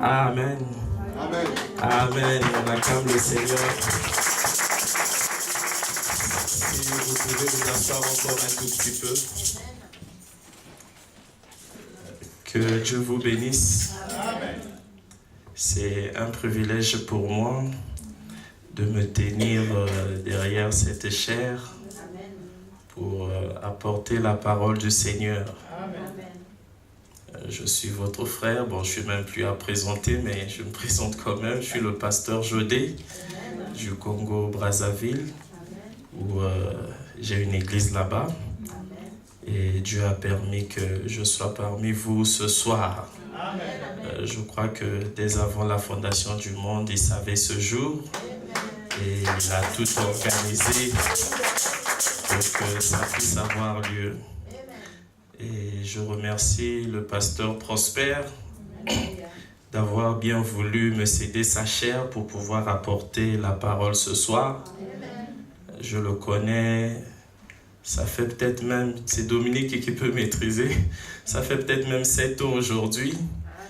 Amen. Amen. Amen. On acclame le Seigneur. Si vous pouvez vous asseoir encore un tout petit peu. Que Dieu vous bénisse. C'est un privilège pour moi de me tenir derrière cette chaire pour apporter la parole du Seigneur. Je suis votre frère, bon je ne suis même plus à présenter, mais je me présente quand même. Je suis le pasteur Jodé du Congo-Brazzaville, où j'ai une église là-bas. Et Dieu a permis que je sois parmi vous ce soir. Je crois que dès avant la fondation du monde, il savait ce jour. Et il a tout organisé pour que ça puisse avoir lieu. Et je remercie le pasteur Prosper d'avoir bien voulu me céder sa chair pour pouvoir apporter la parole ce soir. Je le connais, ça fait peut-être même, c'est Dominique qui peut maîtriser, ça fait peut-être même 7 ans aujourd'hui.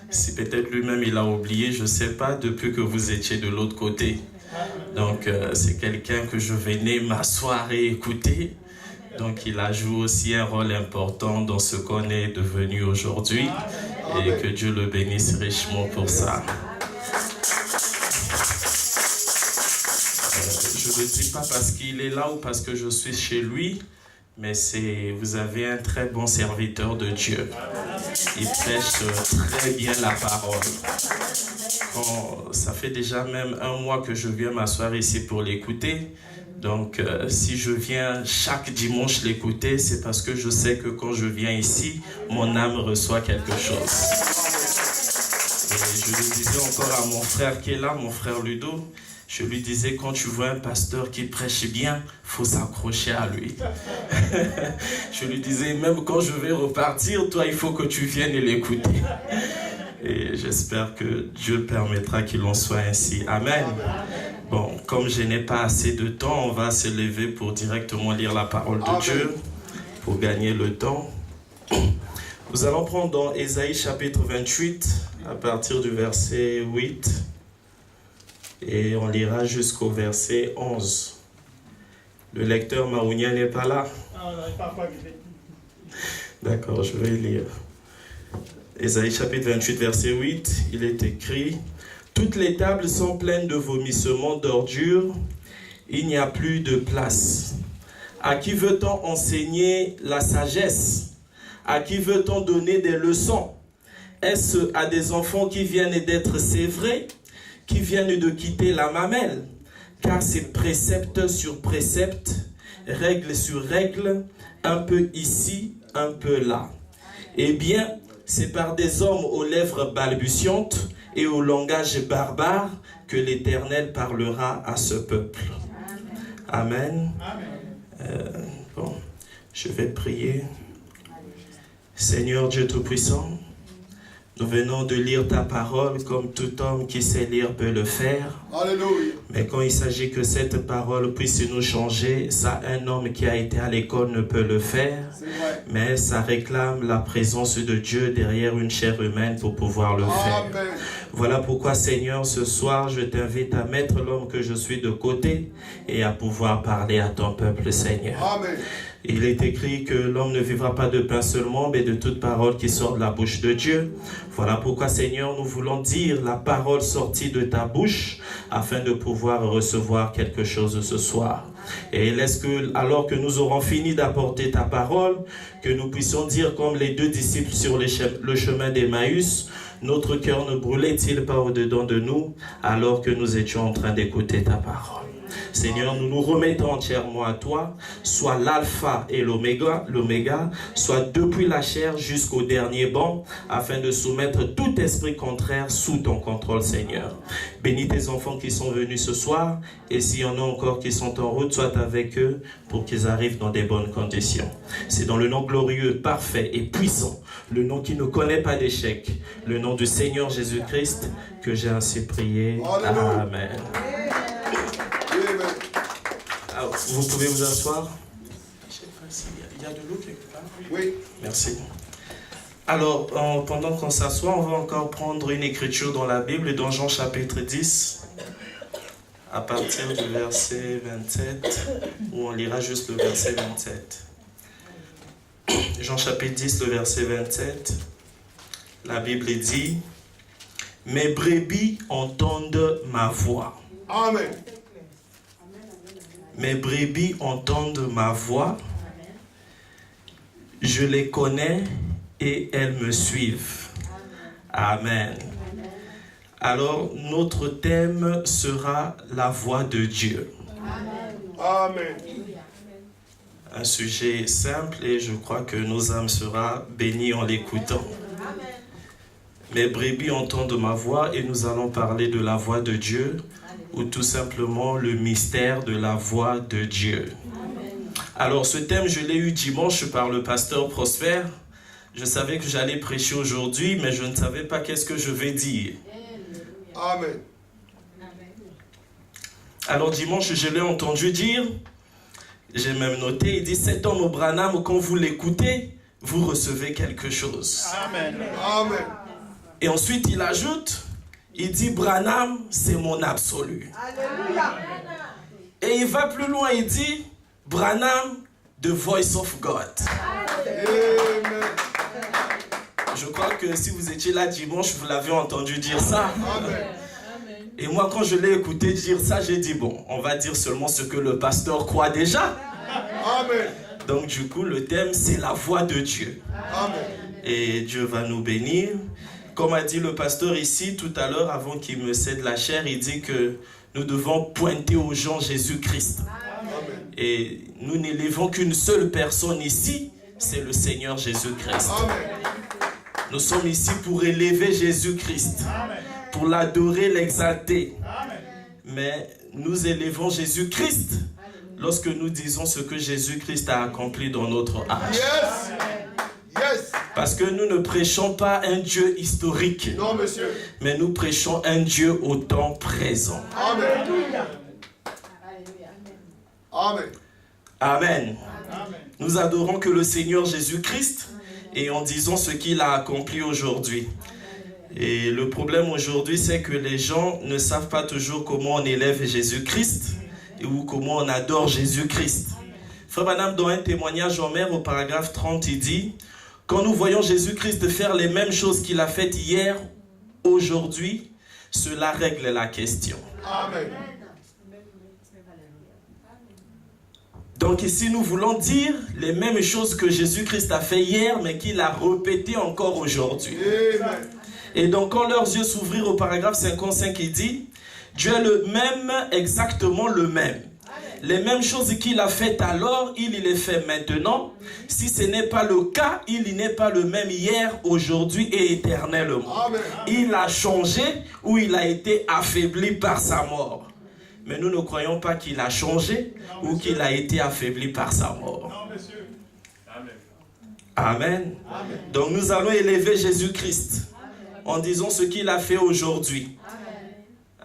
Si peut-être lui-même il a oublié, je ne sais pas, depuis que vous étiez de l'autre côté. Donc c'est quelqu'un que je venais m'asseoir et écouter. Donc il a joué aussi un rôle important dans ce qu'on est devenu aujourd'hui. Et que Dieu le bénisse richement pour ça. Je ne le dis pas parce qu'il est là ou parce que je suis chez lui. Mais vous avez un très bon serviteur de Dieu. Il prêche très bien la parole. Ça fait déjà même 1 mois que je viens m'asseoir ici pour l'écouter. Donc, si je viens chaque dimanche l'écouter, c'est parce que je sais que quand je viens ici, mon âme reçoit quelque chose. Et je le disais encore à mon frère qui est là, mon frère Ludo, je lui disais, quand tu vois un pasteur qui prêche bien, il faut s'accrocher à lui. Je lui disais, même quand je vais repartir, toi, il faut que tu viennes et l'écouter. Et j'espère que Dieu permettra qu'il en soit ainsi. Amen. Bon, comme je n'ai pas assez de temps, on va se lever pour directement lire la parole de Dieu, pour gagner le temps. Nous allons prendre dans Ésaïe chapitre 28, à partir du verset 8, et on lira jusqu'au verset 11. Le lecteur Maounia n'est pas là? D'accord, je vais lire. Ésaïe chapitre 28, verset 8, il est écrit: « Toutes les tables sont pleines de vomissements d'ordures, il n'y a plus de place. À qui veut-on enseigner la sagesse? À qui veut-on donner des leçons? Est-ce à des enfants qui viennent d'être sévrés, qui viennent de quitter la mamelle? Car c'est précepte sur précepte, règle sur règle, un peu ici, un peu là. Eh bien, c'est par des hommes aux lèvres balbutiantes et au langage barbare que l'Éternel parlera à ce peuple. » Amen. Bon, je vais prier. Seigneur Dieu Tout-Puissant, nous venons de lire ta parole comme tout homme qui sait lire peut le faire. Alléluia. Mais quand il s'agit que cette parole puisse nous changer, ça, un homme qui a été à l'école ne peut le faire. Mais ça réclame la présence de Dieu derrière une chair humaine pour pouvoir le faire. Amen. Voilà pourquoi, Seigneur, ce soir, je t'invite à mettre l'homme que je suis de côté et à pouvoir parler à ton peuple, Seigneur. Amen. Il est écrit que l'homme ne vivra pas de pain seulement, mais de toute parole qui sort de la bouche de Dieu. Voilà pourquoi, Seigneur, nous voulons dire la parole sortie de ta bouche afin de pouvoir recevoir quelque chose ce soir. Et laisse que, alors que nous aurons fini d'apporter ta parole, que nous puissions dire comme les 2 disciples sur le chemin d'Emmaüs, notre cœur ne brûlait-il pas au-dedans de nous alors que nous étions en train d'écouter ta parole. Seigneur, nous nous remettons entièrement à toi, soit l'alpha et l'oméga, soit depuis la chair jusqu'au dernier banc, afin de soumettre tout esprit contraire sous ton contrôle, Seigneur. Bénis tes enfants qui sont venus ce soir, et s'il y en a encore qui sont en route, sois avec eux pour qu'ils arrivent dans des bonnes conditions. C'est dans le nom glorieux, parfait et puissant, le nom qui ne connaît pas d'échec, le nom du Seigneur Jésus-Christ, que j'ai ainsi prié. Amen. Alors, vous pouvez vous asseoir. Il y a de l'eau quelque part? Oui. Merci. Alors, pendant qu'on s'assoit, on va encore prendre une écriture dans la Bible, dans Jean chapitre 10, à partir du verset 27, où on lira juste le verset 27. Jean chapitre 10, le verset 27, la Bible dit « Mes brebis entendent ma voix. » Amen. Mes brebis entendent ma voix. Je les connais et elles me suivent. Amen. Alors, notre thème sera la voix de Dieu. Amen. Un sujet simple et je crois que nos âmes seront bénies en l'écoutant. Mes brebis entendent ma voix et nous allons parler de la voix de Dieu ou tout simplement le mystère de la voix de Dieu. Alors ce thème, je l'ai eu dimanche par le pasteur Prosper. Je savais que j'allais prêcher aujourd'hui, mais je ne savais pas qu'est-ce que je vais dire. Amen. Alors dimanche, je l'ai entendu dire, j'ai même noté, il dit, cet homme au Branham, quand vous l'écoutez, vous recevez quelque chose. Amen. Amen. Et ensuite, il ajoute, il dit, Branham, c'est mon absolu. Alléluia. Et il va plus loin, il dit, Branham, the voice of God. Amen. Je crois que si vous étiez là dimanche, vous l'avez entendu dire ça. Amen. Et moi, quand je l'ai écouté dire ça, j'ai dit, bon, on va dire seulement ce que le pasteur croit déjà. Amen. Donc du coup, le thème, c'est la voix de Dieu. Amen. Et Dieu va nous bénir. Comme a dit le pasteur ici tout à l'heure, avant qu'il me cède la chair, il dit que nous devons pointer aux gens Jésus-Christ. Amen. Et nous n'élevons qu'une seule personne ici, c'est le Seigneur Jésus-Christ. Amen. Nous sommes ici pour élever Jésus-Christ, pour l'adorer, l'exalter. Mais nous élevons Jésus-Christ lorsque nous disons ce que Jésus-Christ a accompli dans notre âge. Yes. Yes. Parce que nous ne prêchons pas un Dieu historique, Non, monsieur. mais nous prêchons un Dieu au temps présent. Amen. Amen. Amen. Nous adorons que le Seigneur Jésus-Christ et en disant ce qu'il a accompli aujourd'hui. Et le problème aujourd'hui, c'est que les gens ne savent pas toujours comment on élève Jésus-Christ ou comment on adore Jésus-Christ. Frère Madame, dans un témoignage en mer au paragraphe 30, il dit « Quand nous voyons Jésus-Christ faire les mêmes choses qu'il a faites hier, aujourd'hui, cela règle la question. » Amen. Donc ici, nous voulons dire les mêmes choses que Jésus-Christ a fait hier, mais qu'il a répété encore aujourd'hui. Amen. Et donc, quand leurs yeux s'ouvrirent au paragraphe 55, il dit, Dieu est le même, exactement le même. Les mêmes choses qu'il a faites alors, il les fait maintenant. Si ce n'est pas le cas, il n'est pas le même hier, aujourd'hui et éternellement. Amen. Il a changé ou il a été affaibli par sa mort. Mais nous ne croyons pas qu'il a changé ou qu'il a été affaibli par sa mort. Amen. Amen. Donc nous allons élever Jésus-Christ en disant ce qu'il a fait aujourd'hui.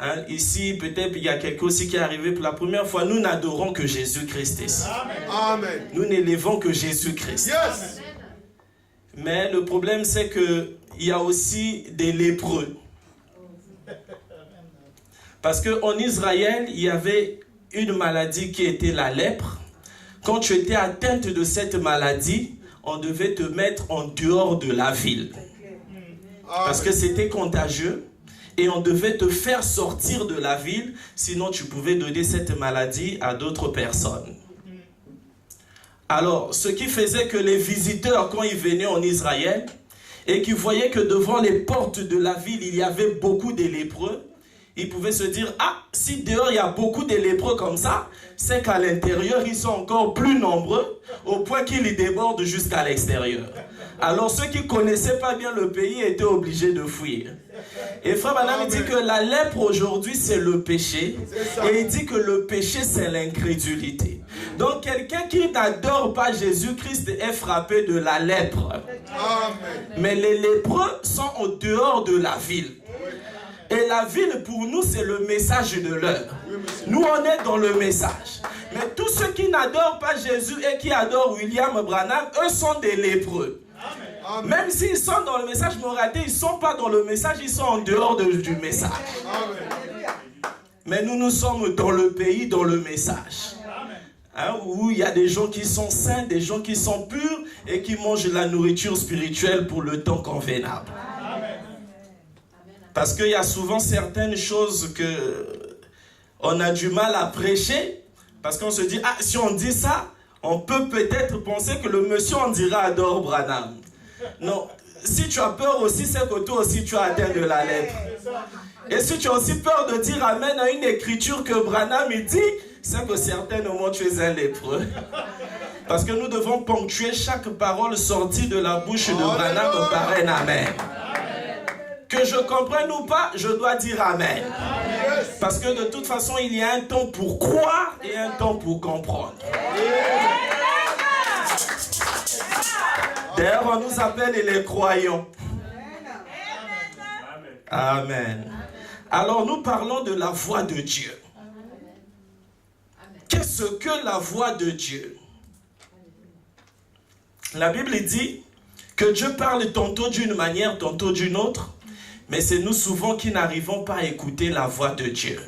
Hein, ici, peut-être il y a quelqu'un aussi qui est arrivé pour la première fois. Nous n'adorons que Jésus-Christ ici. Amen. Nous n'élevons que Jésus-Christ. Yes. Mais le problème, c'est qu'il y a aussi des lépreux. Parce qu'en Israël, il y avait une maladie qui était la lèpre. Quand tu étais atteinte de cette maladie, on devait te mettre en dehors de la ville. Parce que c'était contagieux. Et on devait te faire sortir de la ville, sinon tu pouvais donner cette maladie à d'autres personnes. Alors, ce qui faisait que les visiteurs, quand ils venaient en Israël, et qu'ils voyaient que devant les portes de la ville, il y avait beaucoup de lépreux, ils pouvaient se dire, ah, si dehors il y a beaucoup de lépreux comme ça, c'est qu'à l'intérieur, ils sont encore plus nombreux, au point qu'ils y débordent jusqu'à l'extérieur. Alors ceux qui ne connaissaient pas bien le pays étaient obligés de fuir. Et frère Madame, il dit que la lèpre aujourd'hui, c'est le péché. Et il dit que le péché, c'est l'incrédulité. Donc quelqu'un qui n'adore pas Jésus-Christ est frappé de la lèpre. Amen. Mais les lépreux sont au dehors de la ville. Et la ville, pour nous, c'est le message de l'heure. Nous, on est dans le message. Mais tous ceux qui n'adorent pas Jésus et qui adorent William Branham, eux sont des lépreux. Amen. Même s'ils sont dans le message, mais en réalité, ils ne sont pas dans le message, ils sont en dehors du message. Amen. Mais nous sommes dans le pays, dans le message. Hein, où il y a des gens qui sont saints, des gens qui sont purs et qui mangent la nourriture spirituelle pour le temps convenable. Parce qu'il y a souvent certaines choses que on a du mal à prêcher, parce qu'on se dit, ah, si on dit ça, on peut peut-être penser que le monsieur en dira Adore Branham. Non, si tu as peur aussi, c'est que toi aussi tu as atteint de la lèpre. Et si tu as aussi peur de dire Amen à une écriture que Branham il dit, c'est que certainement tu es un lépreux. Parce que nous devons ponctuer chaque parole sortie de la bouche de Branham par un Amen. Que je comprenne ou pas, je dois dire Amen. Parce que de toute façon, il y a un temps pour croire et un temps pour comprendre. D'ailleurs, on nous appelle les croyants. Amen. Alors, nous parlons de la voix de Dieu. Qu'est-ce que la voix de Dieu? La Bible dit que Dieu parle tantôt d'une manière, tantôt d'une autre. Mais c'est nous souvent qui n'arrivons pas à écouter la voix de Dieu.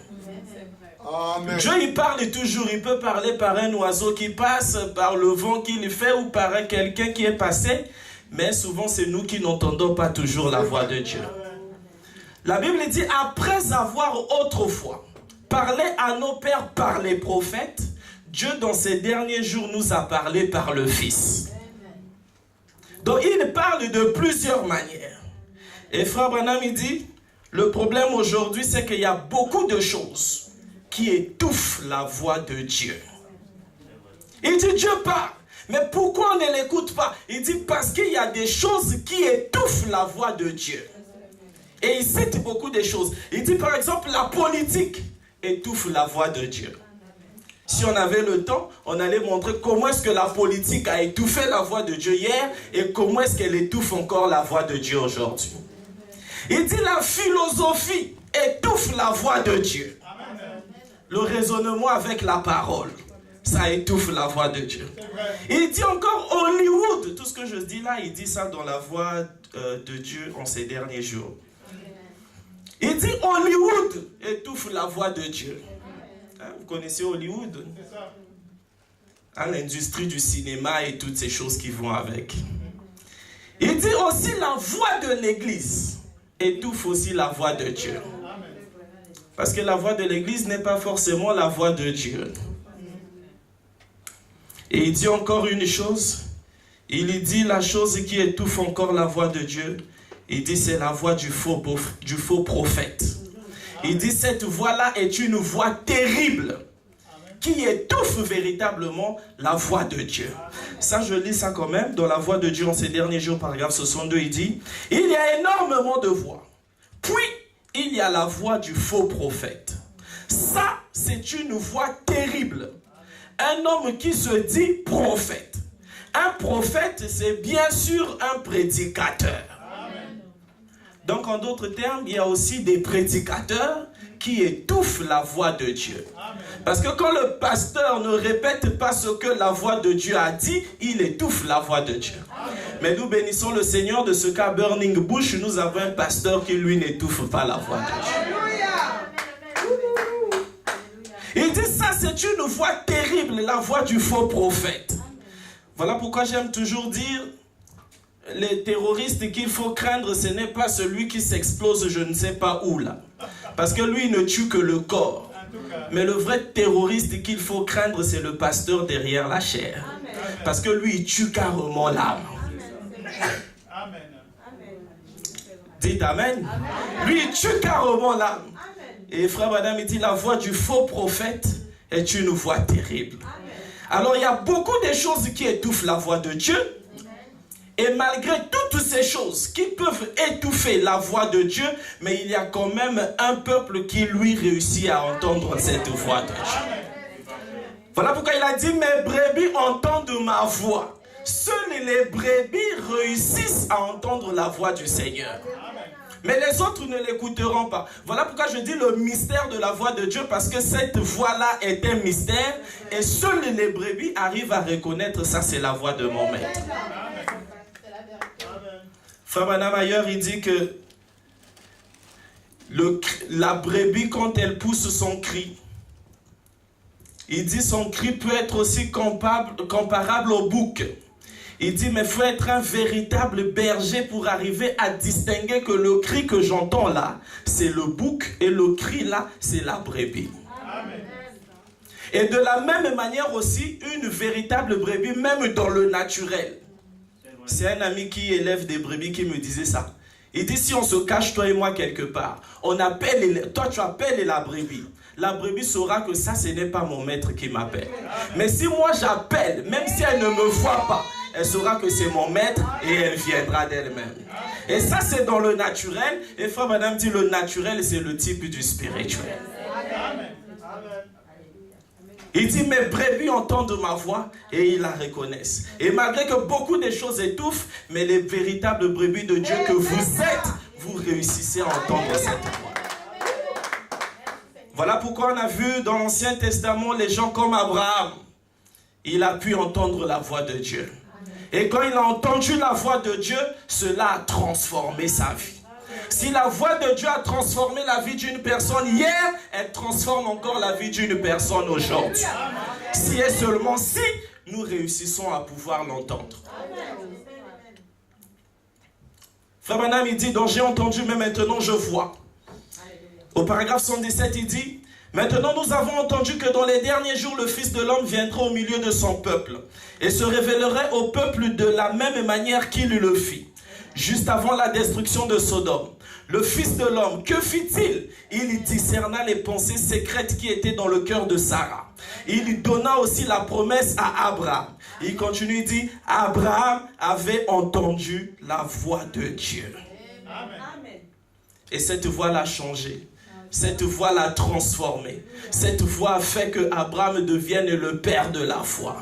Amen. Dieu, il parle toujours. Il peut parler par un oiseau qui passe, par le vent qu'il fait ou par quelqu'un qui est passé. Mais souvent, c'est nous qui n'entendons pas toujours la voix de Dieu. La Bible dit, après avoir autrefois parlé à nos pères par les prophètes, Dieu, dans ces derniers jours, nous a parlé par le Fils. Donc, il parle de plusieurs manières. Et Frère Branham, il dit, le problème aujourd'hui, c'est qu'il y a beaucoup de choses qui étouffent la voix de Dieu. Il dit, Dieu parle. Mais pourquoi on ne l'écoute pas? Il dit, parce qu'il y a des choses qui étouffent la voix de Dieu. Et il cite beaucoup de choses. Il dit, par exemple, la politique étouffe la voix de Dieu. Si on avait le temps, on allait montrer comment est-ce que la politique a étouffé la voix de Dieu hier et comment est-ce qu'elle étouffe encore la voix de Dieu aujourd'hui. Il dit la philosophie étouffe la voix de Dieu. Le raisonnement avec la parole, ça étouffe la voix de Dieu. Il dit encore Hollywood, tout ce que je dis là, il dit ça dans la voix de Dieu en ces derniers jours. Il dit Hollywood étouffe la voix de Dieu. Hein, vous connaissez Hollywood? Hein, l'industrie du cinéma et toutes ces choses qui vont avec. Il dit aussi la voix de l'Église étouffe aussi la voix de Dieu. Parce que la voix de l'Église n'est pas forcément la voix de Dieu. Et il dit encore une chose. Il dit la chose qui étouffe encore la voix de Dieu. Il dit c'est la voix du faux prophète. Il dit cette voix-là est une voix terrible qui étouffe véritablement la voix de Dieu. Ça, je lis ça quand même dans la voix de Dieu en ces derniers jours, paragraphe 62, il dit « Il y a énormément de voix. Puis, il y a la voix du faux prophète. Ça, c'est une voix terrible. Un homme qui se dit prophète. Un prophète, c'est bien sûr un prédicateur. Donc, en d'autres termes, il y a aussi des prédicateurs qui étouffent la voix de Dieu. Parce que quand le pasteur ne répète pas ce que la voix de Dieu a dit, il étouffe la voix de Dieu. Mais nous bénissons le Seigneur de ce qu'à Burning Bush, nous avons un pasteur qui, lui, n'étouffe pas la voix de Dieu. Il dit ça, c'est une voix terrible, la voix du faux prophète. Voilà pourquoi j'aime toujours dire, les terroristes qu'il faut craindre, ce n'est pas celui qui s'explose je ne sais pas où là. Parce que lui, il ne tue que le corps. Mais le vrai terroriste qu'il faut craindre, c'est le pasteur derrière la chair. Parce que lui, il tue carrément l'âme. Dites Amen. Lui, il tue carrément l'âme. Et frère Madame, il dit, la voix du faux prophète est une voix terrible. Alors, il y a beaucoup de choses qui étouffent la voix de Dieu. Et malgré toutes ces choses qui peuvent étouffer la voix de Dieu, mais il y a quand même un peuple qui, lui, réussit à entendre cette voix de Dieu. Voilà pourquoi il a dit, mes brebis entendent ma voix. Seules les brebis réussissent à entendre la voix du Seigneur. Mais les autres ne l'écouteront pas. Voilà pourquoi je dis le mystère de la voix de Dieu, parce que cette voix-là est un mystère, et seules les brebis arrivent à reconnaître ça, c'est la voix de mon maître. Frère Branham ailleurs, il dit que la brebis, quand elle pousse son cri, il dit son cri peut être aussi comparable au bouc. Il dit, mais il faut être un véritable berger pour arriver à distinguer que le cri que j'entends là, c'est le bouc et le cri là, c'est la brebis. Amen. Et de la même manière aussi, une véritable brebis, même dans le naturel. C'est un ami qui élève des brebis qui me disait ça. Il dit, si on se cache, toi et moi, quelque part, toi tu appelles la brebis. La brebis saura que ça, ce n'est pas mon maître qui m'appelle. Mais si moi j'appelle, même si elle ne me voit pas, elle saura que c'est mon maître et elle viendra d'elle-même. Et ça, c'est dans le naturel. Et Frère Madame dit, le naturel, c'est le type du spirituel. Il dit, mes brebis entendent ma voix et ils la reconnaissent. Et malgré que beaucoup de choses étouffent, mais les véritables brebis de Dieu que vous êtes, vous réussissez à entendre cette voix. Voilà pourquoi on a vu dans l'Ancien Testament les gens comme Abraham. Il a pu entendre la voix de Dieu. Et quand il a entendu la voix de Dieu, cela a transformé sa vie. Si la voix de Dieu a transformé la vie d'une personne hier, elle transforme encore la vie d'une personne aujourd'hui. Si et seulement si nous réussissons à pouvoir l'entendre. Frère Branham, il dit, donc j'ai entendu, mais maintenant je vois. Au paragraphe 117, il dit, maintenant nous avons entendu que dans les derniers jours, le Fils de l'homme viendra au milieu de son peuple et se révélerait au peuple de la même manière qu'il le fit, juste avant la destruction de Sodome. Le Fils de l'homme, que fit-il? Il discerna les pensées secrètes qui étaient dans le cœur de Sarah. Il lui donna aussi la promesse à Abraham. Il continue, il dit, Abraham avait entendu la voix de Dieu. Amen. Et cette voix l'a changé. Cette voix l'a transformé. Cette voix a fait que Abraham devienne le père de la foi.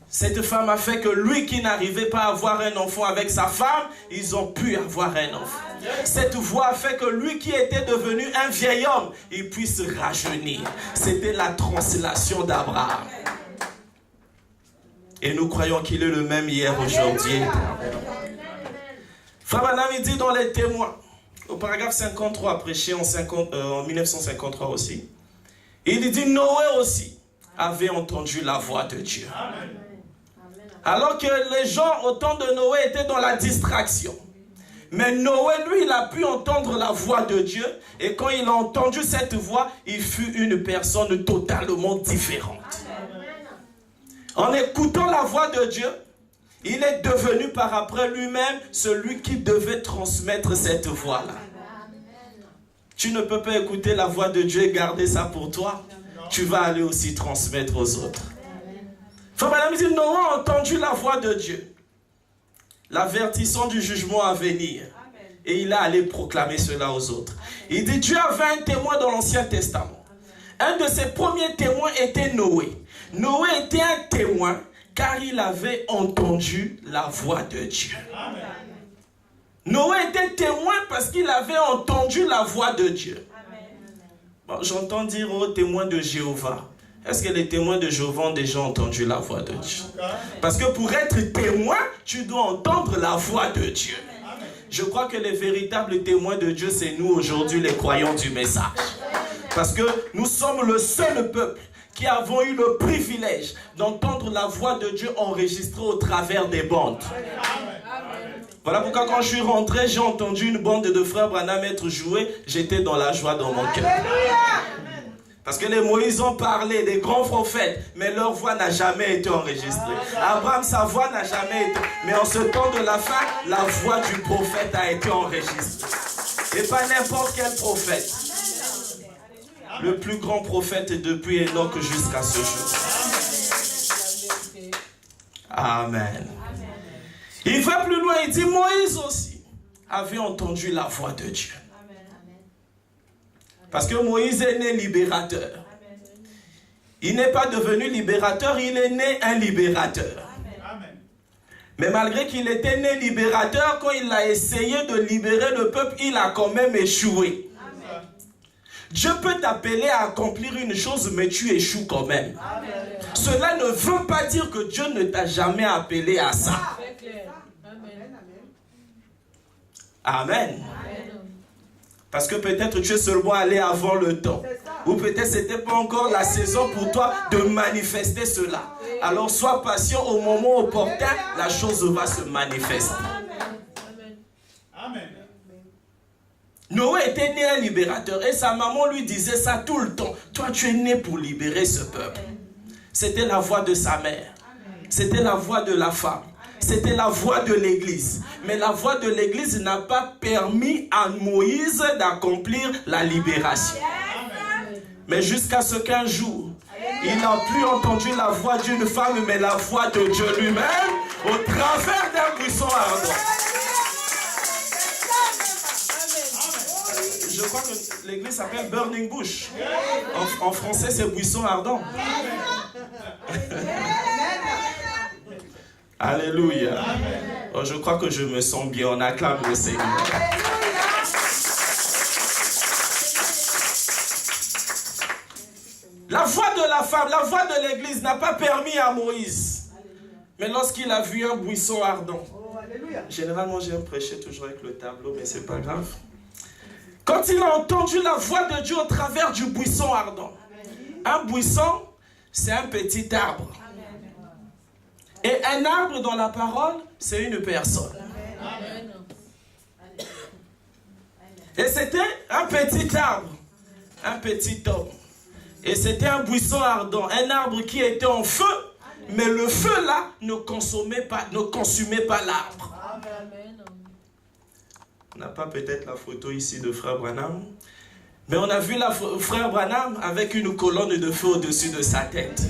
Cette femme a fait que lui qui n'arrivait pas à avoir un enfant avec sa femme, ils ont pu avoir un enfant. Cette voix a fait que lui qui était devenu un vieil homme, il puisse rajeunir. C'était la translation d'Abraham. Et nous croyons qu'il est le même hier, aujourd'hui. Frère Branham, il dit dans les témoins, au paragraphe 53, prêché en 1953 aussi, il dit Noé aussi avait entendu la voix de Dieu. Alors que les gens au temps de Noé étaient dans la distraction. Mais Noé, lui, il a pu entendre la voix de Dieu. Et quand il a entendu cette voix, il fut une personne totalement différente. En écoutant la voix de Dieu, il est devenu par après lui-même celui qui devait transmettre cette voix-là. Tu ne peux pas écouter la voix de Dieu et garder ça pour toi. Tu vas aller aussi transmettre aux autres. Frère Branham dit, Noé a entendu la voix de Dieu, l'avertissant du jugement à venir. Et il a allé proclamer cela aux autres. Il dit, Dieu avait un témoin dans l'Ancien Testament. Un de ses premiers témoins était Noé. Noé était un témoin car il avait entendu la voix de Dieu. Amen. Noé était témoin parce qu'il avait entendu la voix de Dieu. Bon, j'entends dire aux témoins de Jéhovah. Est-ce que les témoins de Jéhovah ont déjà entendu la voix de Dieu? Parce que pour être témoin, tu dois entendre la voix de Dieu. Je crois que les véritables témoins de Dieu, c'est nous aujourd'hui, les croyants du message. Parce que nous sommes le seul peuple qui avons eu le privilège d'entendre la voix de Dieu enregistrée au travers des bandes. Voilà pourquoi quand je suis rentré, j'ai entendu une bande de frères Branham être jouée. J'étais dans la joie dans mon cœur. Parce que les Moïse ont parlé, des grands prophètes, mais leur voix n'a jamais été enregistrée. Abraham, sa voix n'a jamais été. Mais en ce temps de la fin, la voix du prophète a été enregistrée. Et pas n'importe quel prophète. Le plus grand prophète depuis Enoch jusqu'à ce jour. Amen. Il va plus loin, il dit Moïse aussi avait entendu la voix de Dieu. Parce que Moïse est né libérateur. Il n'est pas devenu libérateur, il est né un libérateur. Mais malgré qu'il était né libérateur, quand il a essayé de libérer le peuple, il a quand même échoué. Dieu peut t'appeler à accomplir une chose, mais tu échoues quand même. Amen. Cela ne veut pas dire que Dieu ne t'a jamais appelé à ça. Amen. Parce que peut-être tu es seulement allé avant le temps. Ou peut-être ce n'était pas encore la saison pour toi de manifester cela. Alors sois patient, au moment opportun, la chose va se manifester. Amen. Noé était né un libérateur et sa maman lui disait ça tout le temps. Toi, tu es né pour libérer ce peuple. C'était la voix de sa mère. C'était la voix de la femme. C'était la voix de l'église. Mais la voix de l'église n'a pas permis à Moïse d'accomplir la libération. Mais jusqu'à ce qu'un jour, il n'a plus entendu la voix d'une femme, mais la voix de Dieu lui-même au travers d'un buisson ardent. Je crois que l'église s'appelle Burning Bush. En français, c'est buisson ardent. Alléluia. Oh, je crois que je me sens bien. On acclame le Seigneur. La voix de la femme, la voix de l'église n'a pas permis à Moïse. Mais lorsqu'il a vu un buisson ardent. Généralement, j'aime prêcher toujours avec le tableau, mais c'est pas grave. Quand il a entendu la voix de Dieu au travers du buisson ardent. Un buisson, c'est un petit arbre. Et un arbre dans la parole, c'est une personne. Et c'était un petit arbre, un petit homme. Et c'était un buisson ardent, un arbre qui était en feu, mais le feu là ne consumait pas l'arbre. On n'a pas peut-être la photo ici de Frère Branham, mais on a vu Frère Branham avec une colonne de feu au-dessus de sa tête.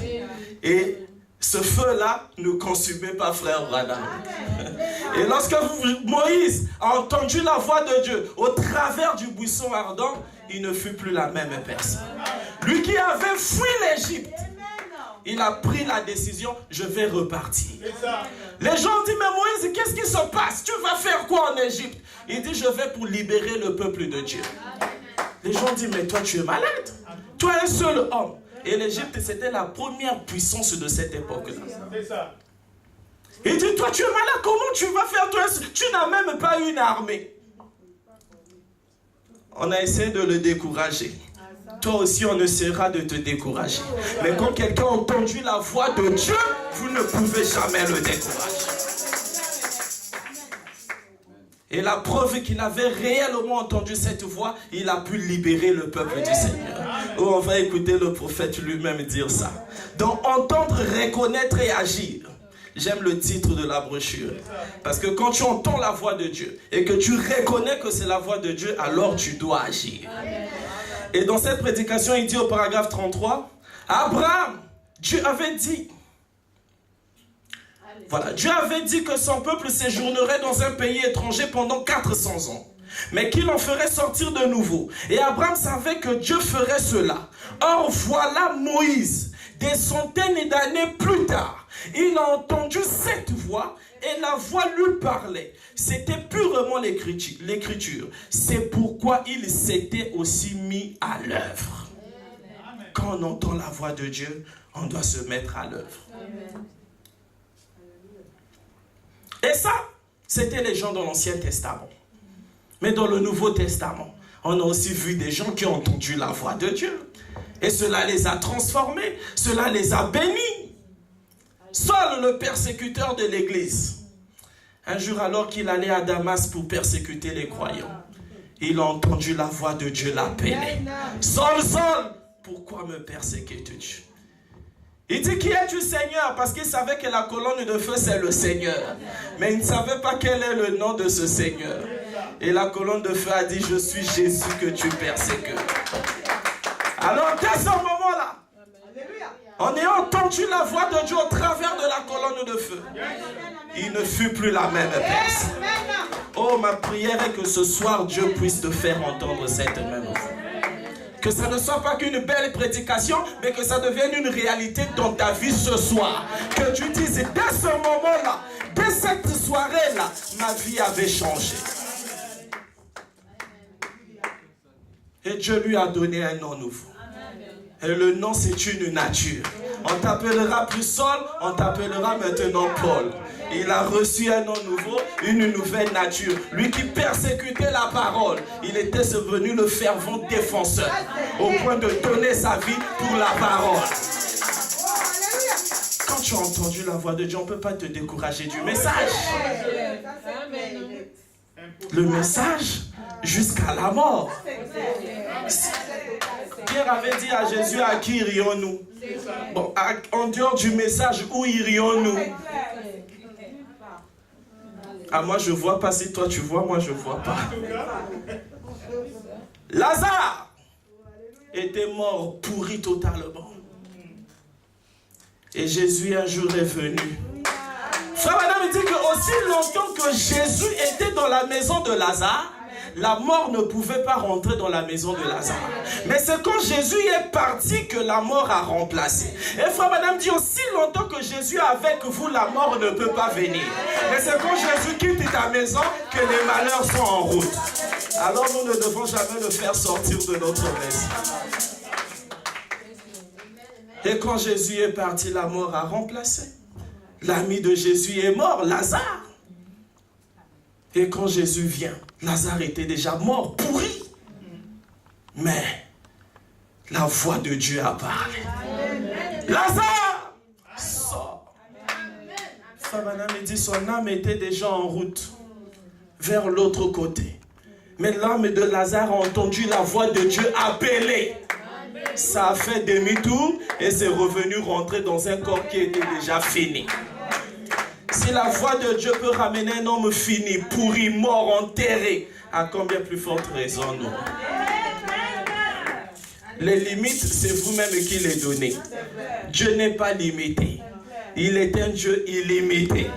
Et ce feu-là ne consumait pas Frère Branham. Et lorsque Moïse a entendu la voix de Dieu au travers du buisson ardent, il ne fut plus la même personne. Lui qui avait fui l'Égypte, il a pris la décision, je vais repartir. Les gens disent, mais Moïse, qu'est-ce qui se passe? Tu vas faire quoi en Égypte? Il dit, je vais pour libérer le peuple de Dieu. Les gens disent, mais toi tu es malade. Toi un seul homme. Et l'Égypte, c'était la première puissance de cette époque-là. Il dit, toi tu es malade, comment tu vas faire? Toi, tu n'as même pas une armée. On a essayé de le décourager. Toi aussi, on essaiera de te décourager. Mais quand quelqu'un a entendu la voix de Dieu, vous ne pouvez jamais le décourager. Et la preuve qu'il avait réellement entendu cette voix, il a pu libérer le peuple du Seigneur. Oh, on va écouter le prophète lui-même dire ça. Donc, entendre, reconnaître et agir. J'aime le titre de la brochure. Parce que quand tu entends la voix de Dieu et que tu reconnais que c'est la voix de Dieu, alors tu dois agir. Et dans cette prédication, il dit au paragraphe 33, Abraham, Dieu avait dit, voilà, Dieu avait dit que son peuple séjournerait dans un pays étranger pendant 400 ans, mais qu'il en ferait sortir de nouveau. Et Abraham savait que Dieu ferait cela. Or, voilà Moïse, des centaines d'années plus tard, il a entendu cette voix et la voix lui parlait. C'était purement l'écriture. C'est pourquoi il s'était aussi mis à l'œuvre. Quand on entend la voix de Dieu, on doit se mettre à l'œuvre. Et ça, c'était les gens dans l'Ancien Testament. Mais dans le Nouveau Testament, on a aussi vu des gens qui ont entendu la voix de Dieu. Et cela les a transformés, cela les a bénis. Saul, le persécuteur de l'Église, un jour alors qu'il allait à Damas pour persécuter les croyants, il a entendu la voix de Dieu l'appeler. Saul, Saul, pourquoi me persécutes-tu? Il dit, qui es-tu Seigneur? Parce qu'il savait que la colonne de feu c'est le Seigneur. Mais il ne savait pas quel est le nom de ce Seigneur. Et la colonne de feu a dit, je suis Jésus que tu persécutes. Alors dès ce moment-là, en ayant entendu la voix de Dieu au travers de la colonne de feu, il ne fut plus la même personne. Oh, ma prière est que ce soir Dieu puisse te faire entendre cette même voix. Que ça ne soit pas qu'une belle prédication, mais que ça devienne une réalité dans ta vie ce soir. Que tu dises, dès ce moment-là, dès cette soirée-là, ma vie avait changé. Et Dieu lui a donné un nom nouveau. Et le nom, c'est une nature. On t'appellera plus Saul, on t'appellera maintenant Paul. Il a reçu un nom nouveau, une nouvelle nature. Lui qui persécutait la parole, il était devenu le fervent défenseur, au point de donner sa vie pour la parole. Quand tu as entendu la voix de Dieu, on ne peut pas te décourager du message. Le message jusqu'à la mort. Pierre avait dit à Jésus, à qui irions-nous? Bon, en dehors du message, où irions-nous? Ah, moi je vois pas, si toi tu vois, moi je vois pas. Lazare était mort, pourri totalement. Et Jésus un jour est venu. Frère Madame dit que aussi longtemps que Jésus était dans la maison de Lazare, la mort ne pouvait pas rentrer dans la maison de Lazare. Mais c'est quand Jésus est parti que la mort a remplacé. Et frère Madame dit aussi longtemps que Jésus est avec vous, la mort ne peut pas venir. Mais c'est quand Jésus quitte ta maison que les malheurs sont en route. Alors nous ne devons jamais le faire sortir de notre maison. Et quand Jésus est parti, la mort a remplacé. L'ami de Jésus est mort, Lazare. Et quand Jésus vient, Lazare était déjà mort, pourri. Mais la voix de Dieu a parlé. Lazare, sort. Frère Madame dit son âme était déjà en route vers l'autre côté. Mais l'âme de Lazare a entendu la voix de Dieu appeler. Ça a fait demi-tour et c'est revenu rentrer dans un corps qui était déjà fini. Si la voix de Dieu peut ramener un homme fini, pourri, mort, enterré, à combien plus forte raison nous? Les limites, c'est vous-même qui les donnez. Dieu n'est pas limité. Il est un Dieu illimité.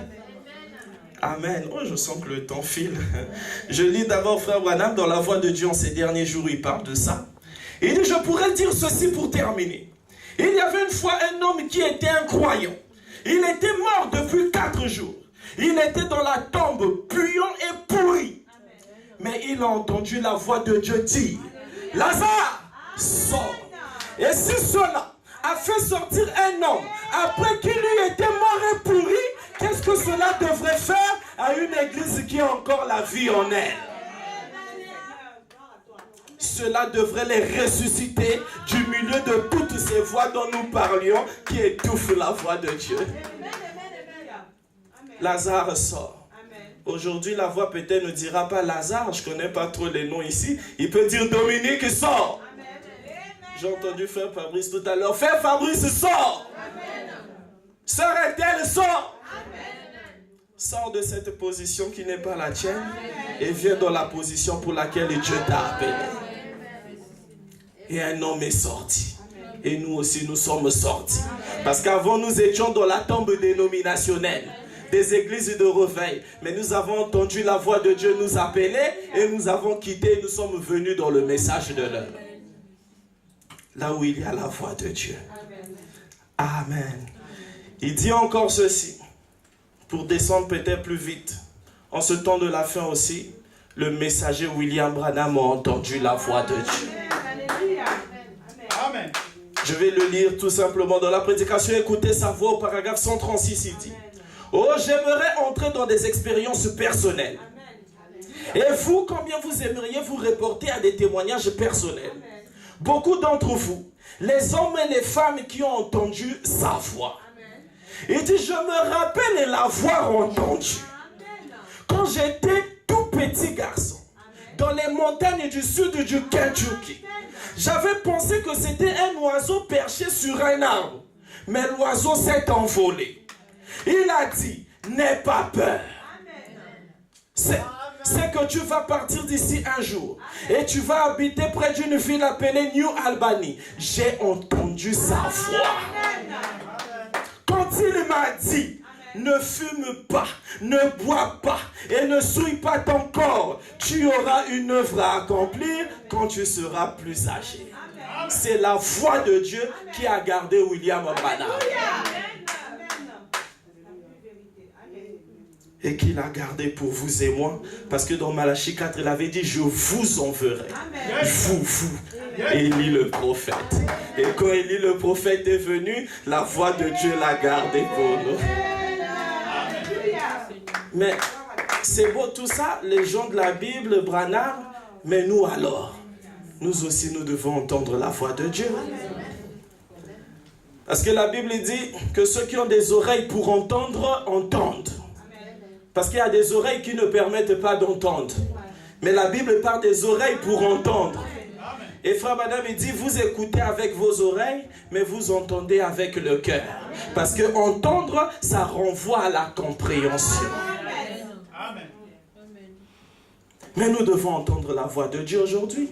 Amen. Oh, je sens que le temps file. Je lis d'abord Frère Branham dans la voix de Dieu en ces derniers jours, il parle de ça. Il dit, je pourrais dire ceci pour terminer. Il y avait une fois un homme qui était un croyant. Il était mort depuis 4 jours. Il était dans la tombe, puant et pourri. Mais il a entendu la voix de Dieu dire, Lazare, sors. Et si cela a fait sortir un homme, après qu'il lui était mort et pourri, qu'est-ce que cela devrait faire à une église qui a encore la vie en elle? Cela devrait les ressusciter du milieu de toutes ces voix dont nous parlions qui étouffent la voix de Dieu. Lazare sort. Aujourd'hui, la voix peut-être ne dira pas Lazare, je ne connais pas trop les noms ici. Il peut dire Dominique sort. J'ai entendu Frère Fabrice tout à l'heure. Frère Fabrice sort. Sœur Ethel sort. Sors de cette position qui n'est pas la tienne et viens dans la position pour laquelle Dieu t'a appelé. Et un homme est sorti. Et nous aussi, nous sommes sortis. Parce qu'avant, nous étions dans la tombe dénominationnelle, des églises de réveil. Mais nous avons entendu la voix de Dieu nous appeler et nous avons quitté. Nous sommes venus dans le message de l'heure. Là où il y a la voix de Dieu. Amen. Il dit encore ceci. Pour descendre peut-être plus vite. En ce temps de la fin aussi, le messager William Branham a entendu la voix de Dieu. Amen. Je vais le lire tout simplement dans la prédication. Écoutez sa voix au paragraphe 136, il dit, oh, j'aimerais entrer dans des expériences personnelles. Et vous, combien vous aimeriez vous reporter à des témoignages personnels? Beaucoup d'entre vous, les hommes et les femmes qui ont entendu sa voix. Il dit, je me rappelle l'avoir entendu. Quand j'étais tout petit garçon, dans les montagnes du sud du Kentucky, j'avais pensé que c'était un oiseau perché sur un arbre. Mais l'oiseau s'est envolé. Il a dit, n'aie pas peur. C'est que tu vas partir d'ici un jour. Et tu vas habiter près d'une ville appelée New Albany. J'ai entendu sa voix. Quand il m'a dit, ne fume pas, ne bois pas et ne souille pas ton corps, tu auras une œuvre à accomplir quand tu seras plus âgé. C'est la voix de Dieu qui a gardé William Branham. Et qu'il a gardé pour vous et moi. Parce que dans Malachie 4, il avait dit, je vous enverrai. Vous, Élie le prophète. Et quand Élie le prophète est venu, la voix de Dieu l'a gardé pour nous. Mais c'est beau tout ça, les gens de la Bible, Branham, mais nous alors, nous aussi nous devons entendre la voix de Dieu. Parce que la Bible dit que ceux qui ont des oreilles pour entendre, entendent. Parce qu'il y a des oreilles qui ne permettent pas d'entendre. Mais la Bible parle des oreilles pour entendre. Et frère Madame, il dit, vous écoutez avec vos oreilles, mais vous entendez avec le cœur. Parce que entendre, ça renvoie à la compréhension. Mais nous devons entendre la voix de Dieu aujourd'hui.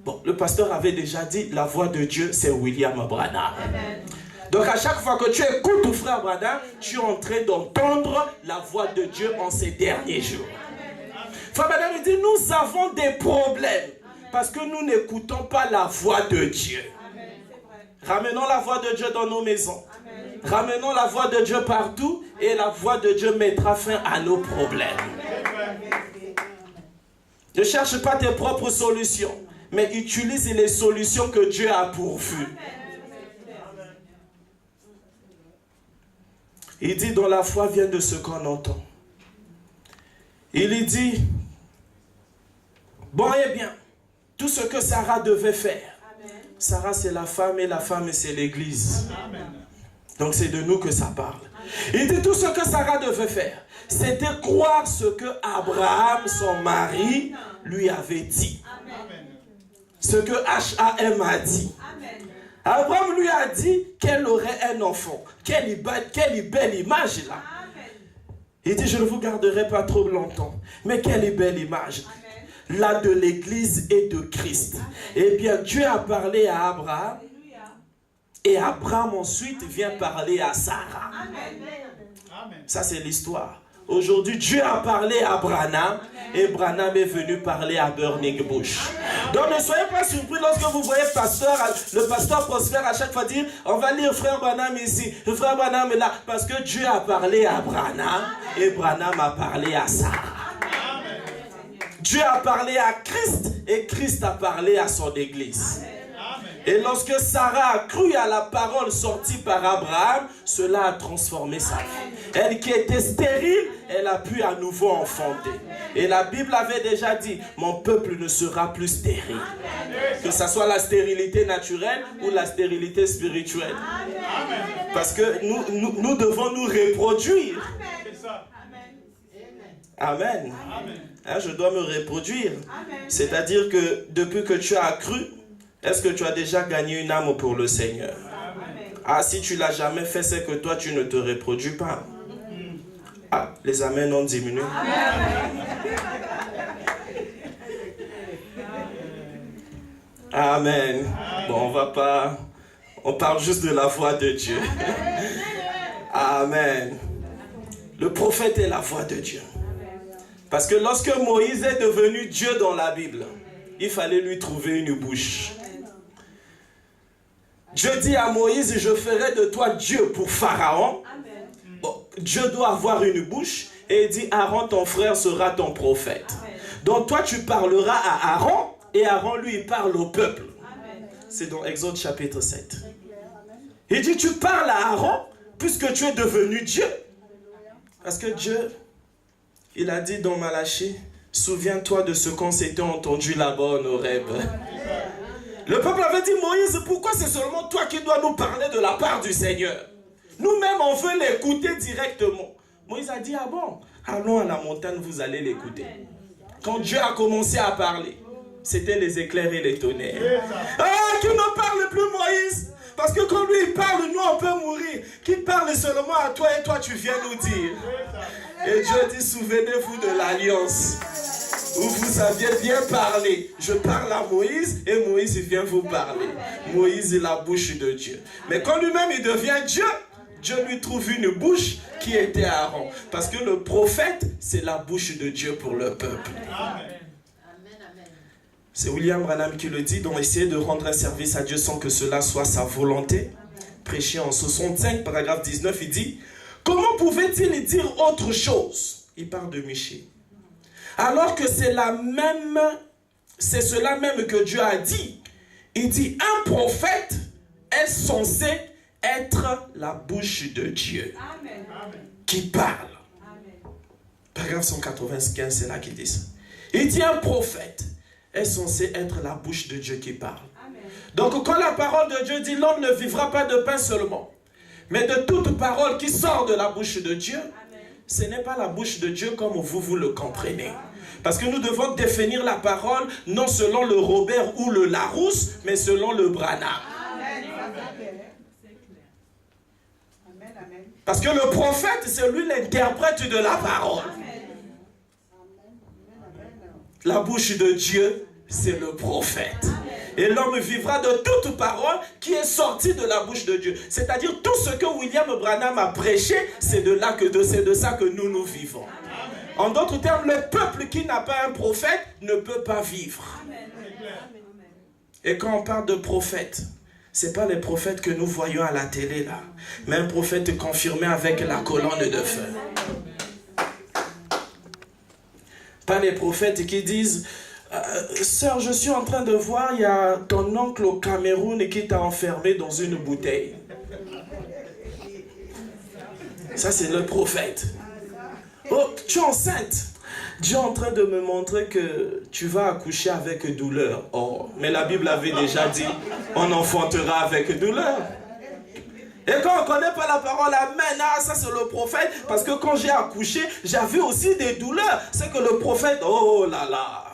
Bon, le pasteur avait déjà dit, la voix de Dieu, c'est William Branham. Donc à chaque fois que tu écoutes ton frère Branham, tu es en train d'entendre la voix de Dieu en ces derniers jours. Frère Branham, il dit, nous avons des problèmes parce que nous n'écoutons pas la voix de Dieu. Ramenons la voix de Dieu dans nos maisons. Ramenons la voix de Dieu partout et la voix de Dieu mettra fin à nos problèmes. Ne cherche pas tes propres solutions, mais utilise les solutions que Dieu a pourvues. Il dit, dans la foi vient de ce qu'on entend. Il dit, bon et bien, tout ce que Sarah devait faire. Sarah c'est la femme et la femme c'est l'église. Donc c'est de nous que ça parle. Il dit, tout ce que Sarah devait faire, c'était croire ce que Abraham, son mari, lui avait dit. Ce que H.A.M. a dit. Abraham lui a dit qu'elle aurait un enfant. Quelle belle image là. Il dit, je ne vous garderai pas trop longtemps. Mais quelle belle image. Là de l'église et de Christ. Eh bien, Dieu a parlé à Abraham. Et Abraham ensuite vient parler à Sarah. Ça c'est l'histoire. Aujourd'hui, Dieu a parlé à Branham et Branham est venu parler à Burning Bush. Donc ne soyez pas surpris lorsque vous voyez le pasteur Prosper à chaque fois dire, on va lire frère Branham ici, frère Branham est là, parce que Dieu a parlé à Branham et Branham a parlé à Sarah. Dieu a parlé à Christ et Christ a parlé à son église. Et lorsque Sarah a cru à la parole sortie par Abraham, cela a transformé sa vie. Elle qui était stérile, elle a pu à nouveau enfanter. Et la Bible avait déjà dit, mon peuple ne sera plus stérile. Que ce soit la stérilité naturelle ou la stérilité spirituelle. Parce que nous devons nous reproduire. Amen. Hein, je dois me reproduire. C'est-à-dire que depuis que tu as cru, est-ce que tu as déjà gagné une âme pour le Seigneur? Ah, si tu ne l'as jamais fait, c'est que toi, tu ne te reproduis pas. Ah, les amens ont diminué. Amen. Bon, on parle juste de la voix de Dieu. Amen. Le prophète est la voix de Dieu. Parce que lorsque Moïse est devenu Dieu dans la Bible, il fallait lui trouver une bouche. Dieu dit à Moïse, je ferai de toi Dieu pour Pharaon. Bon, Dieu doit avoir une bouche et il dit, Aaron ton frère sera ton prophète. Donc toi tu parleras à Aaron et Aaron lui il parle au peuple. C'est dans Exode chapitre 7. Il dit, tu parles à Aaron puisque tu es devenu Dieu. Parce que Dieu, il a dit dans Malachie, souviens-toi de ce qu'on s'était entendu là-bas en Horeb. Le peuple avait dit, Moïse, pourquoi c'est seulement toi qui dois nous parler de la part du Seigneur? Nous-mêmes, on veut l'écouter directement. Moïse a dit, ah bon, allons à la montagne, vous allez l'écouter. Quand Dieu a commencé à parler, c'était les éclairs et les tonnerres. Ah, qui ne parle plus Moïse? Parce que quand lui il parle, nous on peut mourir. Qu'il parle seulement à toi et toi tu viens nous dire. Et Dieu dit, souvenez-vous de l'alliance où vous aviez bien parlé. Je parle à Moïse et Moïse il vient vous parler. Moïse est la bouche de Dieu. Mais quand lui-même il devient Dieu, Dieu lui trouve une bouche qui était Aaron. Parce que le prophète, c'est la bouche de Dieu pour le peuple. Amen. C'est William Branham qui le dit, donc essayer de rendre un service à Dieu sans que cela soit sa volonté. Prêché en 65, paragraphe 19, il dit, comment pouvait-il dire autre chose? Il parle de Michée. Alors que c'est cela même que Dieu a dit. Il dit, un prophète est censé être la bouche de Dieu. Amen. Qui parle. Amen. Paragraphe 195, c'est là qu'il dit ça. Il dit un prophète est censé être la bouche de Dieu qui parle. Amen. Donc quand la parole de Dieu dit l'homme ne vivra pas de pain seulement, mais de toute parole qui sort de la bouche de Dieu, ce n'est pas la bouche de Dieu comme vous le comprenez. Parce que nous devons définir la parole non selon le Robert ou le Larousse, mais selon le Branham. Parce que le prophète, c'est lui l'interprète de la parole. La bouche de Dieu, c'est le prophète. Et l'homme vivra de toute parole qui est sortie de la bouche de Dieu. C'est-à-dire tout ce que William Branham a prêché, c'est de ça que nous vivons. En d'autres termes, le peuple qui n'a pas un prophète ne peut pas vivre. Et quand on parle de prophète, ce n'est pas les prophètes que nous voyons à la télé là, mais un prophète confirmé avec la colonne de feu. Pas les prophètes qui disent sœur, je suis en train de voir, il y a ton oncle au Cameroun qui t'a enfermé dans une bouteille. Ça, c'est le prophète. Oh, tu es enceinte. Dieu est en train de me montrer que tu vas accoucher avec douleur. Oh, mais la Bible avait déjà dit, on enfantera avec douleur. Et quand on ne connaît pas la parole, amen, ça c'est le prophète. Parce que quand j'ai accouché, j'avais aussi des douleurs. C'est que le prophète, oh là là,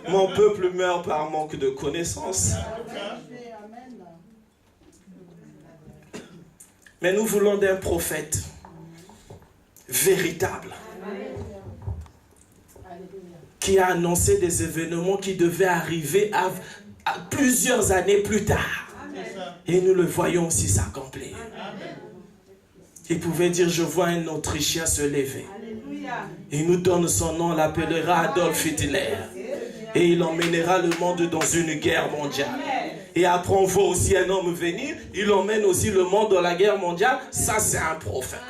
mon peuple meurt par manque de connaissances. Mais nous voulons d'un prophète véritable, qui a annoncé des événements qui devaient arriver à plusieurs années plus tard. Et nous le voyons aussi s'accomplir. Il pouvait dire, je vois un Autrichien se lever. Il nous donne son nom, on l'appellera Adolf Hitler. Et il emmènera le monde dans une guerre mondiale. Et après on voit aussi un homme venir, il emmène aussi le monde dans la guerre mondiale. Ça c'est un prophète.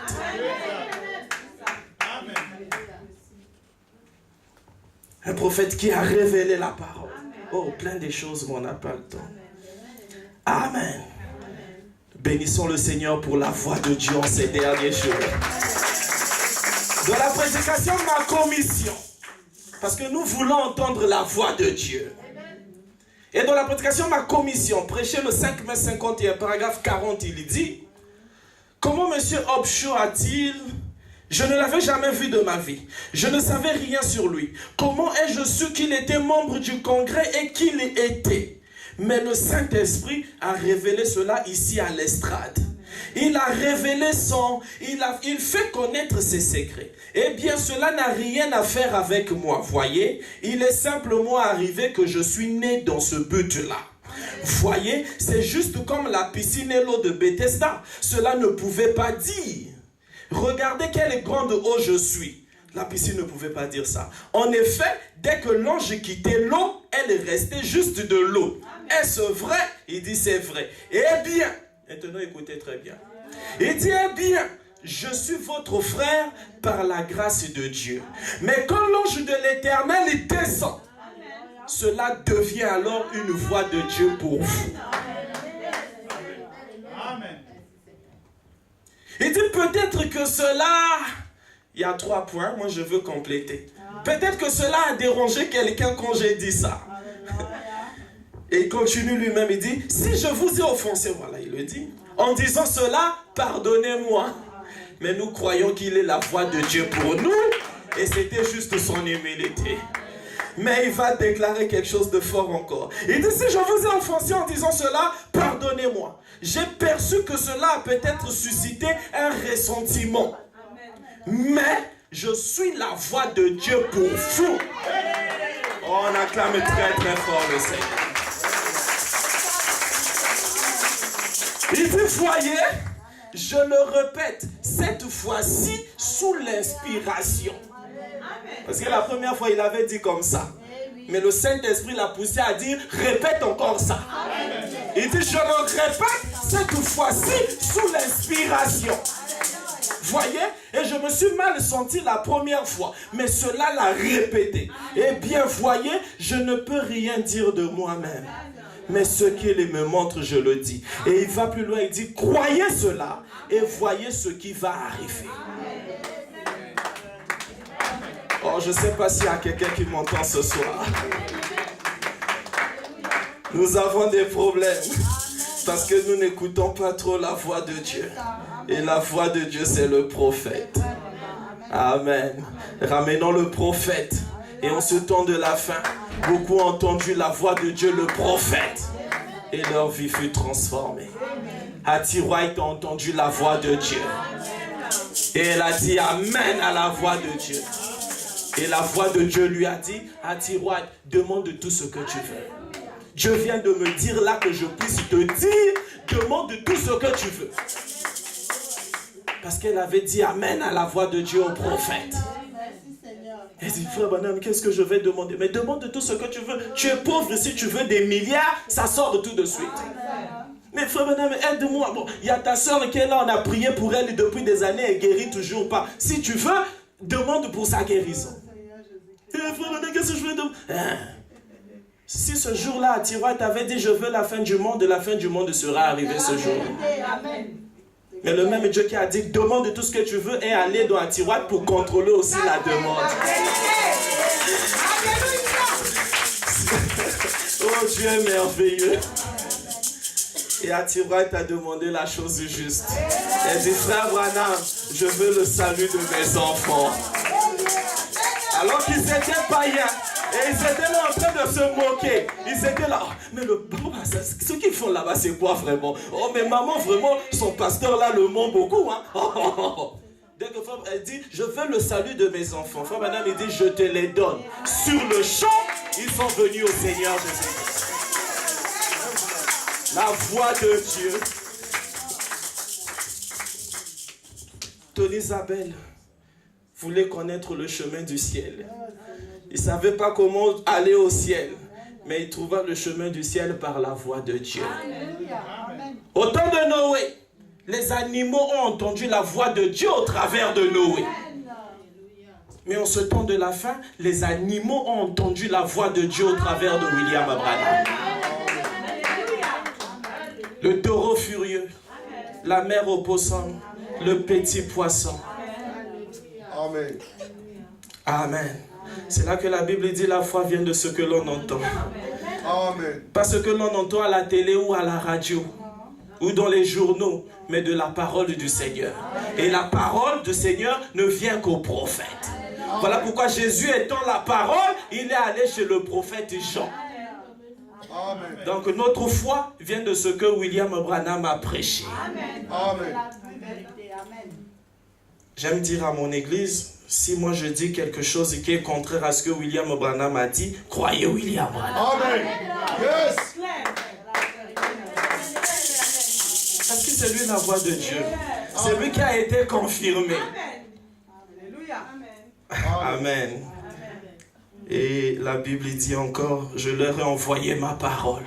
Un prophète qui a révélé la parole. Oh, plein de choses, mais on n'a pas le temps. Amen. Bénissons le Seigneur pour la voix de Dieu en ces derniers jours. Dans la prédication de ma commission, parce que nous voulons entendre la voix de Dieu. Et dans la prédication de ma commission, prêché le 5 mai 51, paragraphe 40, il dit, comment M. Hobshaw a-t-il... Je ne l'avais jamais vu de ma vie. Je ne savais rien sur lui. Comment ai-je su qu'il était membre du congrès et qu'il était? Mais le Saint-Esprit a révélé cela ici à l'estrade. Il a révélé il fait connaître ses secrets. Eh bien, cela n'a rien à faire avec moi, voyez. Il est simplement arrivé que je suis né dans ce but-là. Voyez, c'est juste comme la piscine et l'eau de Bethesda. Cela ne pouvait pas dire. Regardez quelle grande eau je suis. La piscine ne pouvait pas dire ça. En effet, dès que l'ange quittait l'eau, elle est restée juste de l'eau. Est-ce vrai? Il dit c'est vrai. Eh bien, maintenant écoutez très bien. Il dit eh bien, je suis votre frère par la grâce de Dieu. Mais quand l'ange de l'Éternel descend, cela devient alors une voix de Dieu pour vous. Amen. Il dit peut-être que cela, il y a 3 points, moi je veux compléter. Peut-être que cela a dérangé quelqu'un quand j'ai dit ça. Et il continue lui-même, il dit, si je vous ai offensé, voilà, il le dit, en disant cela, pardonnez-moi. Mais nous croyons qu'il est la voix de Dieu pour nous, et c'était juste son humilité. Mais il va déclarer quelque chose de fort encore. Il dit, si je vous ai offensé en disant cela, pardonnez-moi. J'ai perçu que cela a peut-être suscité un ressentiment. Mais je suis la voix de Dieu pour vous. Oh, on acclame très très fort le Seigneur. Il dit, voyez, je le répète, cette fois-ci sous l'inspiration. Parce que la première fois, il avait dit comme ça. Mais le Saint-Esprit l'a poussé à dire, répète encore ça. Il dit, je le répète, cette fois-ci, sous l'inspiration. voyez, et je me suis mal senti la première fois, mais cela l'a répété. Eh bien, voyez, je ne peux rien dire de moi-même, mais ce qu'il me montre, je le dis. Et il va plus loin, il dit, croyez cela et voyez ce qui va arriver. Oh, je ne sais pas s'il y a quelqu'un qui m'entend ce soir. Nous avons des problèmes parce que nous n'écoutons pas trop la voix de Dieu. Et la voix de Dieu, c'est le prophète. Amen. Ramenons le prophète. Et en ce temps de la fin, beaucoup ont entendu la voix de Dieu, le prophète. Et leur vie fut transformée. Hattie White a entendu la voix de Dieu. Et elle a dit Amen à la voix de Dieu. Et la voix de Dieu lui a dit, Hattie White, demande tout ce que tu veux. Dieu vient de me dire là que je puisse te dire, demande tout ce que tu veux. Parce qu'elle avait dit Amen à la voix de Dieu au prophète. Elle dit, frère Branham, qu'est-ce que je vais demander? Mais demande tout ce que tu veux. Tu es pauvre, si tu veux des milliards, ça sort tout de suite. Mais frère Branham, aide-moi. Bon, il y a ta soeur qui est là, on a prié pour elle depuis des années, elle ne guérit toujours pas. Si tu veux, demande pour sa guérison. Frère Branham, qu'est-ce que je veux demander? Si ce jour-là, Hattie White avait dit, je veux la fin du monde sera arrivée ce jour. Mais le même Dieu qui a dit, demande tout ce que tu veux et aller dans Hattie White pour contrôler aussi la demande. Oh, Dieu est merveilleux. Et Hattie White a demandé la chose juste. Elle dit, frère Branham, je veux le salut de mes enfants. Alors qu'ils étaient païens. Et ils étaient là en train de se moquer. Ils étaient là. Oh, mais ce qu'ils font là-bas, c'est quoi vraiment? Oh, mais maman, vraiment, son pasteur là le ment beaucoup. Hein? Dès que elle dit, je veux le salut de mes enfants. Frère Madame, il dit, je te les donne. Sur le champ, ils sont venus au Seigneur Jésus. La voix de Dieu. Tony Isabelle voulait connaître le chemin du ciel. Il ne savait pas comment aller au ciel, mais il trouva le chemin du ciel par la voix de Dieu. Au temps de Noé, les animaux ont entendu la voix de Dieu au travers de Noé. Mais en ce temps de la fin, les animaux ont entendu la voix de Dieu au travers de William Branham. Le taureau furieux, la mer au poisson, le petit poisson. Amen. Amen. C'est là que la Bible dit la foi vient de ce que l'on entend. Amen. Pas ce que l'on entend à la télé ou à la radio ou dans les journaux, mais de la parole du Seigneur. Et la parole du Seigneur ne vient qu'au prophète. Voilà pourquoi Jésus étant la parole, il est allé chez le prophète Jean. Amen. Donc notre foi vient de ce que William Branham a prêché. Amen. J'aime dire à mon église, si moi je dis quelque chose qui est contraire à ce que William Branham a dit, croyez William Branham. Amen. Yes. Parce que c'est lui la voix de Dieu. C'est lui qui a été confirmé. Amen. Et la Bible dit encore, je leur ai envoyé ma parole.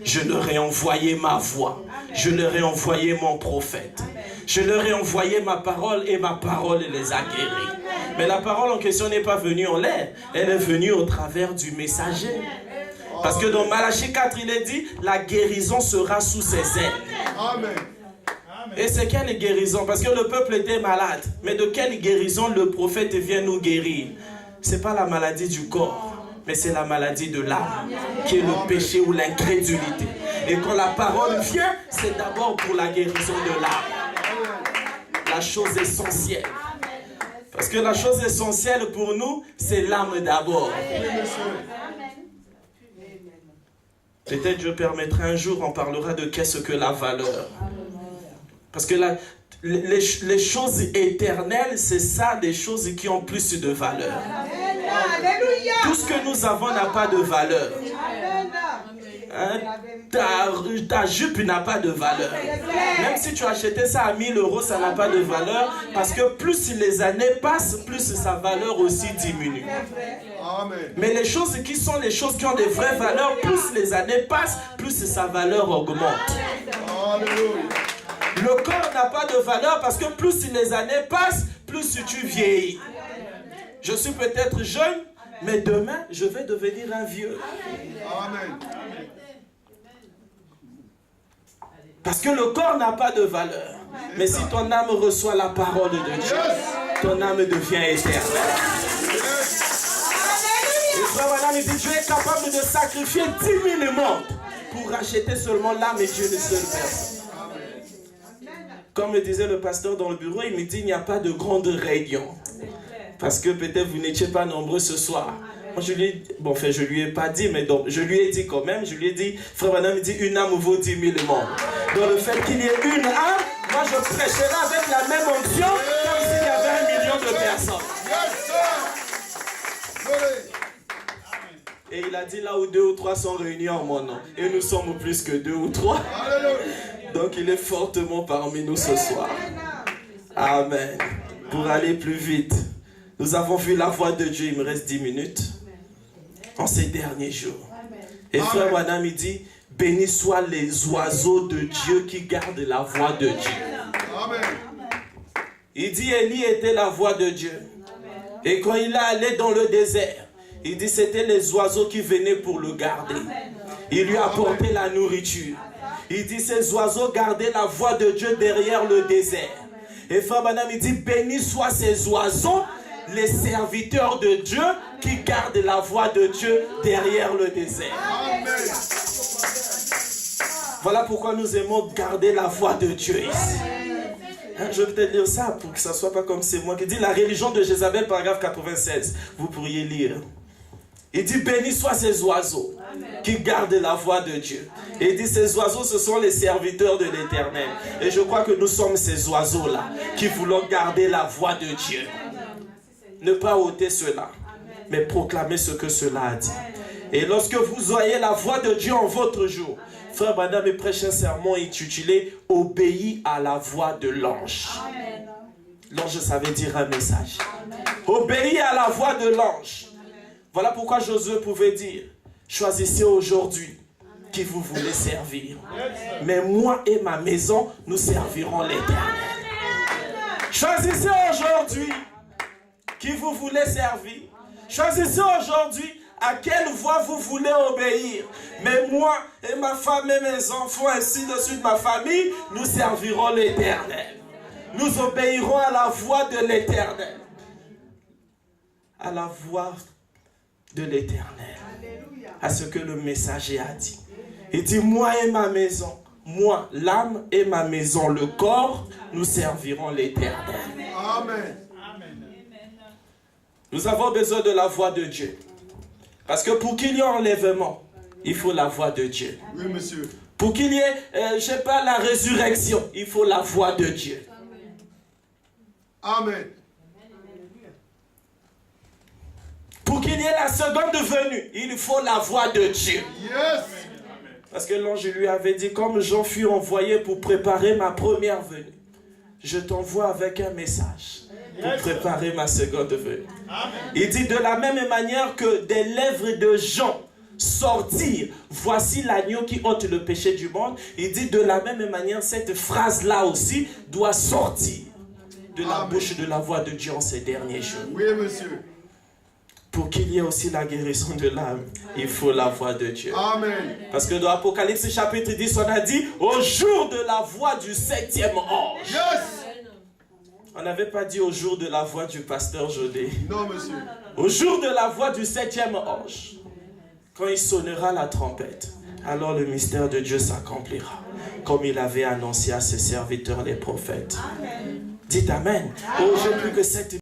Je leur ai envoyé ma voix. Je leur ai envoyé mon prophète. Je leur ai envoyé ma parole et ma parole les a guéris. Mais la parole en question n'est pas venue en l'air. Elle est venue au travers du messager. Parce que dans Malachie 4, il est dit, la guérison sera sous ses ailes. Amen. Et c'est quelle guérison? Parce que le peuple était malade. Mais de quelle guérison le prophète vient nous guérir? Ce n'est pas la maladie du corps, mais c'est la maladie de l'âme, qui est le péché ou l'incrédulité. Et quand la parole vient, c'est d'abord pour la guérison de l'âme. La chose essentielle. Parce que la chose essentielle pour nous, c'est l'âme d'abord. Peut-être Dieu permettra un jour, on parlera de qu'est-ce que la valeur. Parce que les choses éternelles, c'est ça, des choses qui ont plus de valeur. Tout ce que nous avons n'a pas de valeur. Hein? Ta jupe n'a pas de valeur. Même si tu achetais ça à 1000 €, ça n'a pas de valeur. Parce que plus les années passent, plus sa valeur aussi diminue. Amen. Mais les choses qui sont les choses qui ont des vraies valeurs, plus les années passent, plus sa valeur augmente. Alléluia. Le corps n'a pas de valeur parce que plus les années passent, plus tu vieillis. Je suis peut-être jeune, mais demain, je vais devenir un vieux. Amen. Parce que le corps n'a pas de valeur. Mais si ton âme reçoit la parole de Dieu, ton âme devient éternelle. Et frère, madame, il dit, Dieu est capable de sacrifier 10 000 mondes pour racheter seulement l'âme et Dieu une seule personne. Comme me disait le pasteur dans le bureau, il me dit, il n'y a pas de grande réunion. Parce que peut-être vous n'étiez pas nombreux ce soir. Moi, je lui ai, bon, enfin, je lui ai pas dit, mais donc, je lui ai dit quand même, je lui ai dit, frère madame, il dit, une âme vaut 10 000 mondes. Dans le fait qu'il y ait une âme, moi je prêcherai avec la même onction, comme s'il y avait 1 million de personnes. Et il a dit, là où 2 ou 3 sont réunis en mon nom, et nous sommes plus que 2 ou 3. Donc il est fortement parmi nous ce soir. Amen. Pour aller plus vite, nous avons vu la voix de Dieu, il me reste 10 minutes, en ces derniers jours. Et frère madame, il dit, bénis soient les oiseaux de Dieu qui gardent la voix de Dieu. Amen. Il dit, Élie était la voix de Dieu. Et quand il est allé dans le désert, il dit, c'était les oiseaux qui venaient pour le garder. Il lui apportait la nourriture. Il dit, ces oiseaux gardaient la voix de Dieu derrière le désert. Et frère madame, il dit, bénis soient ces oiseaux, les serviteurs de Dieu qui gardent la voix de Dieu derrière le désert. Amen. Voilà pourquoi nous aimons garder la voix de Dieu ici. Hein, je vais peut-être lire ça pour que ça ne soit pas comme c'est moi qui dis la religion de Jézabel, paragraphe 96. Vous pourriez lire. Il dit, bénis soient ces oiseaux qui gardent la voix de Dieu. Et il dit, ces oiseaux, ce sont les serviteurs de l'Éternel. Et je crois que nous sommes ces oiseaux-là qui voulons garder la voix de Dieu. Ne pas ôter cela, mais proclamer ce que cela a dit. Et lorsque vous voyez la voix de Dieu en votre jour, frère, madame, il prêche un sermon intitulé « Obéis à la voix de l'ange ». L'ange, ça veut dire un message. Obéis à la voix de l'ange. Voilà pourquoi Josué pouvait dire, choisissez aujourd'hui qui vous voulez servir. Mais moi et ma maison, nous servirons l'Éternel. Choisissez aujourd'hui qui vous voulez servir. Choisissez aujourd'hui à quelle voix vous voulez obéir. Mais moi et ma femme et mes enfants, ainsi de suite ma famille, nous servirons l'Éternel. Nous obéirons à la voix de l'Éternel. À la voix de l'Éternel. À ce que le messager a dit. Il dit, moi et ma maison, moi, l'âme et ma maison, le corps, nous servirons l'Éternel. Amen. Nous avons besoin de la voix de Dieu. Parce que pour qu'il y ait enlèvement, il faut la voix de Dieu. Oui, monsieur. Pour qu'il y ait, je ne sais pas, la résurrection, il faut la voix de Dieu. Amen. Pour qu'il y ait la seconde venue, il faut la voix de Dieu. Yes. Parce que l'ange lui avait dit, comme Jean fut envoyé pour préparer ma première venue, je t'envoie avec un message pour préparer ma seconde venue. Il dit, de la même manière que des lèvres de Jean sortirent, voici l'agneau qui ôte le péché du monde. Il dit, de la même manière, cette phrase-là aussi doit sortir de la bouche de la voix de Dieu en ces derniers jours. Oui, monsieur. Pour qu'il y ait aussi la guérison de l'âme, il faut la voix de Dieu. Amen. Parce que dans Apocalypse chapitre 10, on a dit, au jour de la voix du 7e ange. Yes. On n'avait pas dit au jour de la voix du pasteur Jodé. Non, monsieur. Au jour de la voix du 7e ange, quand il sonnera la trompette, alors le mystère de Dieu s'accomplira, comme il avait annoncé à ses serviteurs les prophètes. Amen. Dites Amen. Oh, j'ai plus que 7